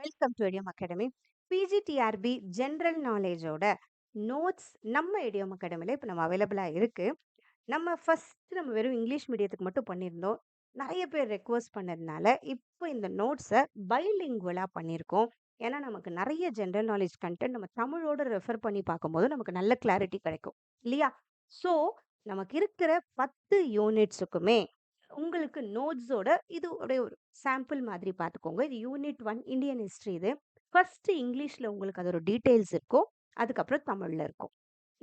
Welcome to idiom academy. PGTRB general நாலேஜோட notes நம்ம idiom அகாடமியில் இப்போ நம்ம அவைலபிளாக இருக்குது. நம்ம வெறும் இங்கிலீஷ் மீடியத்துக்கு மட்டும் பண்ணியிருந்தோம். நிறைய பேர் ரெக்வஸ்ட் பண்ணதுனால இப்போ இந்த நோட்ஸை பைலிங்குவலாக பண்ணியிருக்கோம். ஏன்னா நமக்கு நிறைய ஜென்ரல் நாலேஜ் கண்டென்ட் நம்ம தமிழோட ரெஃபர் பண்ணி பார்க்கும்போது நமக்கு நல்ல கிளாரிட்டி கிடைக்கும் இல்லையா? ஸோ நமக்கு இருக்கிற 10 யூனிட்ஸுக்குமே உங்களுக்கு நோட்ஸோட இது ஒரு சாம்பிள் மாதிரி பார்த்துக்கோங்க. இது யூனிட் 1 இந்தியன் ஹிஸ்ட்ரி. இது ஃபர்ஸ்ட் இங்கிலீஷ்ல உங்களுக்கு அதோட டீடைல்ஸ் இருக்கும். அதுக்கப்புறம் தமிழ்ல இருக்கும்.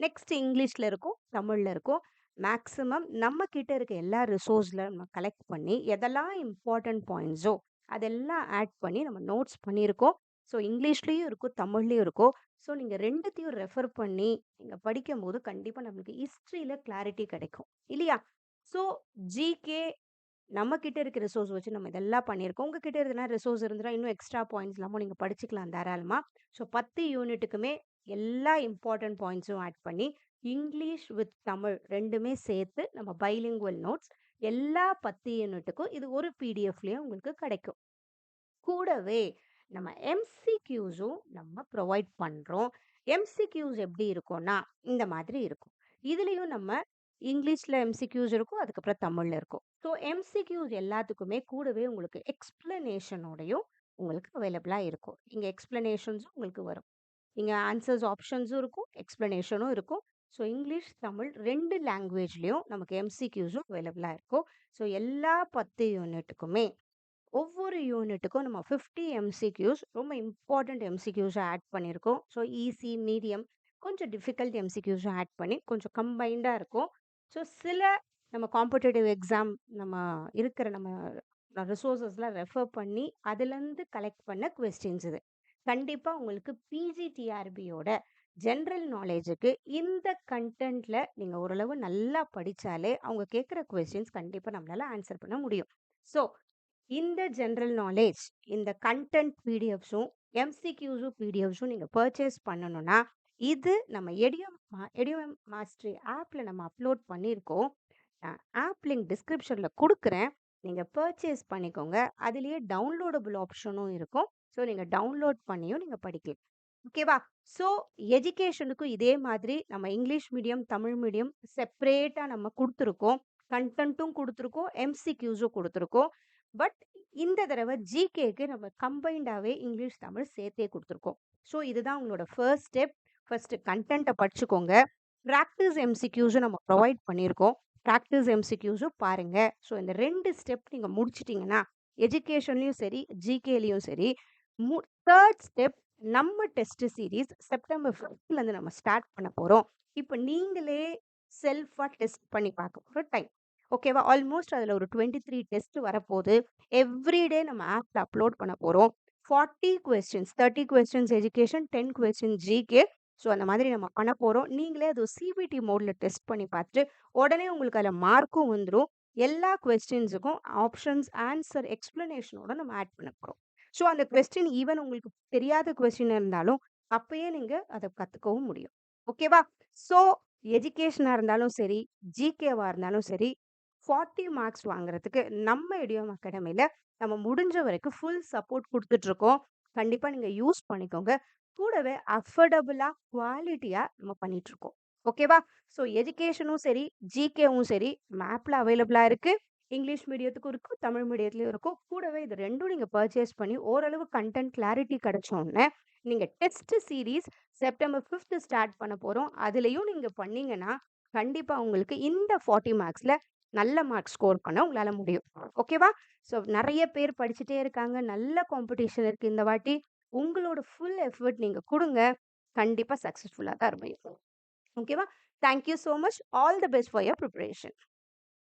நெக்ஸ்ட் இங்கிலீஷ்ல இருக்கும், தமிழ்ல இருக்கும். மேக்ஸிமம் நம்ம கிட்ட இருக்க எல்லா ரிசோர்ஸ்ல நம்ம கலெக்ட் பண்ணி எதெல்லாம் இம்பார்ட்டன்ட் பாயிண்ட்ஸோ அதெல்லாம் ஆட் பண்ணி நம்ம நோட்ஸ் பண்ணியிருக்கோம். ஸோ இங்கிலீஷ்லேயும் இருக்கும், தமிழ்லேயும் இருக்கும். ஸோ நீங்கள் ரெண்டுத்தையும் ரெஃபர் பண்ணி நீங்கள் படிக்கும்போது கண்டிப்பாக நம்மளுக்கு ஹிஸ்ட்ரியில் கிளாரிட்டி கிடைக்கும் இல்லையா? ஸோ ஜிகே நம்ம கிட்ட இருக்க ரிசோர்ஸ் வச்சு நம்ம இதெல்லாம் பண்ணியிருக்கோம். உங்ககிட்ட எதுனா ரிசோர்ஸ் இருந்துன்னா இன்னும் எக்ஸ்ட்ரா பாயிண்ட்ஸ் எல்லாமும் நீங்கள் படிச்சுக்கலாம் தாராளமா. ஸோ 10 யூனிட்டுக்குமே எல்லா இம்பார்ட்டன்ட் பாயிண்ட்ஸும் ஆட் பண்ணி இங்கிலீஷ் வித் தமிழ் ரெண்டுமே சேர்த்து நம்ம பைலிங்குவல் நோட்ஸ் எல்லா 10 யூனிட்டுக்கும் இது ஒரு பிடிஎஃப்லேயும் உங்களுக்கு கிடைக்கும். கூடவே நம்ம எம்சிக்யூஸும் நம்ம ப்ரொவைட் பண்ணுறோம். எம்சிக்யூஸ் எப்படி இருக்கும்னா இந்த மாதிரி இருக்கும். இதுலேயும் நம்ம இங்கிலீஷில் எம்சிக்யூஸ் இருக்கும், அதுக்கப்புறம் தமிழில் இருக்கும். ஸோ எம்சிக்யூஸ் எல்லாத்துக்குமே கூடவே உங்களுக்கு எக்ஸ்பிளனேஷனோடையும் உங்களுக்கு அவைலபிளாக இருக்கும். இங்கே எக்ஸ்பிளனேஷன்ஸும் உங்களுக்கு வரும். இங்கே ஆன்சர்ஸ் ஆப்ஷன்ஸும் இருக்கும், எக்ஸ்பிளனேஷனும் இருக்கும். ஸோ இங்கிலீஷ் தமிழ் 2 லாங்குவேஜ்லேயும் நமக்கு எம்சிக்யூஸும் அவைலபிளாக இருக்கும். ஸோ எல்லா 10 யூனிட்டுக்குமே ஒவ்வொரு யூனிட்டுக்கும் நம்ம 50 எம்சிக்யூஸ் ரொம்ப இம்பார்ட்டண்ட் எம்சிக்யூஸை ஆட் பண்ணியிருக்கோம். ஸோ ஈஸி, மீடியம், கொஞ்சம் டிஃபிகல்ட் எம்சிக்யூஸும் ஆட் பண்ணி கொஞ்சம் கம்பைண்டாக இருக்கும். ஸோ சில நம்ம காம்படிட்டிவ் எக்ஸாம் நம்ம இருக்கிற நம்ம ரிசோர்ஸஸ்லாம் ரெஃபர் பண்ணி அதுலேருந்து கலெக்ட் பண்ண கொஸ்டின்ஸ் இது. கண்டிப்பாக உங்களுக்கு பிஜிடிஆர்பியோட ஜென்ரல் நாலேஜுக்கு இந்த கண்டென்ட்ல நீங்கள் ஓரளவு நல்லா படித்தாலே அவங்க கேட்குற கொஸ்டின்ஸ் கண்டிப்பாக நம்மளால ஆன்சர் பண்ண முடியும். ஸோ இந்த ஜென்ரல் நாலேஜ் இந்த கண்டென்ட் பிடிஎஃப்ஸும் எம்சிக்யூஸும் பிடிஎஃப்ஸும் நீங்கள் பர்ச்சேஸ் பண்ணணும்னா இது நம்ம எடியம் மாஸ்டரி ஆப்பில் நம்ம அப்லோட் பண்ணியிருக்கோம். ஆப் லிங்க் டிஸ்கிரிப்ஷனில் கொடுக்குறேன். நீங்கள் பர்ச்சேஸ் பண்ணிக்கோங்க. அதுலேயே டவுன்லோடபுள் ஆப்ஷனும் இருக்கும். ஸோ நீங்கள் டவுன்லோட் பண்ணியும் நீங்கள் படிக்கலாம். ஓகேவா? ஸோ எஜுகேஷனுக்கும் இதே மாதிரி நம்ம இங்கிலீஷ் மீடியம், தமிழ் மீடியம் செப்பரேட்டாக நம்ம கொடுத்துருக்கோம். கண்டென்ட்டும் கொடுத்துருக்கோம், எம்சிக்யூஸும் கொடுத்துருக்கோம். பட் இந்த தடவை ஜிகேக்கு நம்ம கம்பைண்டாகவே இங்கிலீஷ் தமிழ் சேர்த்தே கொடுத்துருக்கோம். ஸோ இதுதான் உங்களோட ஃபர்ஸ்ட் ஸ்டெப். ஃபர்ஸ்ட் கண்டென்ட்டை படிச்சுக்கோங்க. ப்ராக்டிஸ் எம்சிக்யூஸும் நம்ம ப்ரொவைட் பண்ணியிருக்கோம். ப்ராக்டிஸ் எம்சிக்யூஸும் பாருங்க. ஸோ இந்த 2 ஸ்டெப் நீங்கள் முடிச்சிட்டிங்கன்னா எஜுகேஷன்லையும் சரி, ஜிகேலையும் சரி, தேர்ட் ஸ்டெப் நம்ம டெஸ்ட் சீரீஸ் செப்டம்பர் 5லேருந்து நம்ம ஸ்டார்ட் பண்ண போகிறோம். இப்போ நீங்களே செல்ஃபாக டெஸ்ட் பண்ணி பார்க்க போகிற டைம். ஓகேவா? ஆல்மோஸ்ட் அதில் ஒரு 23 டெஸ்ட் வரப்போகுது. எவ்ரிடே நம்ம ஆப்பில் அப்லோட் பண்ண போகிறோம். 40 questions, 30 questions education, 10 questions GK. So அந்த மாதிரி நம்ம பண்ண போகிறோம். நீங்களே அது சிபிடி மோடில் டெஸ்ட் பண்ணி பார்த்துட்டு உடனே உங்களுக்கு அதில் மார்க்கும் வந்துடும். எல்லா கொஸ்டின்ஸுக்கும் ஆப்ஷன்ஸ், ஆன்சர், எக்ஸ்பிளனேஷனோட நம்ம ஆட் பண்ண போகிறோம். ஸோ அந்த கொஸ்டின் ஈவன் உங்களுக்கு தெரியாத கொஸ்டின் இருந்தாலும் அப்பயே நீங்கள் அதை கற்றுக்கவும் முடியும். ஓகேவா? ஸோ எஜுகேஷனாக இருந்தாலும் சரி, ஜிகேவாக இருந்தாலும் சரி, 40 மார்க்ஸ் வாங்குறதுக்கு நம்ம இடியம் அகாடமியில் நம்ம முடிஞ்ச வரைக்கும் ஃபுல் சப்போர்ட் கொடுத்துட்ருக்கோம். கண்டிப்பாக நீங்கள் யூஸ் பண்ணிக்கோங்க. கூடவே அஃபோர்டபுளாக குவாலிட்டியாக நம்ம பண்ணிகிட்ருக்கோம். ஓகேவா? ஸோ எஜுகேஷனும் சரி, ஜிகேவும் சரி நம்ம ஆப்பில் அவைலபிளாக இருக்குது. இங்கிலீஷ் மீடியத்துக்கும் இருக்கும், தமிழ் மீடியத்துலையும் இருக்கும். கூடவே இது ரெண்டும் நீங்கள் பர்ச்சேஸ் பண்ணி ஓரளவு கண்டென்ட் கிளாரிட்டி கிடைச்சோன்னே நீங்கள் டெஸ்ட் சீரீஸ் செப்டம்பர் 5 ஸ்டார்ட் பண்ண போகிறோம். அதுலேயும் நீங்கள் பண்ணீங்கன்னா கண்டிப்பாக உங்களுக்கு இந்த 40 மார்க்ஸில் நல்ல மார்க் ஸ்கோர் பண்ண உங்களால் முடியும். ஓகேவா? ஸோ நிறைய பேர் படிச்சுட்டே இருக்காங்க. நல்ல காம்படிஷன் இருக்குது இந்த வாட்டி. உங்களோட ஃபுல் எஃபர்ட் நீங்கள் கொடுங்க. கண்டிப்பாக சக்ஸஸ்ஃபுல்லாக தான் இருப்பீங்க. ஓகேவா? Thank you so much. All the best for your preparation.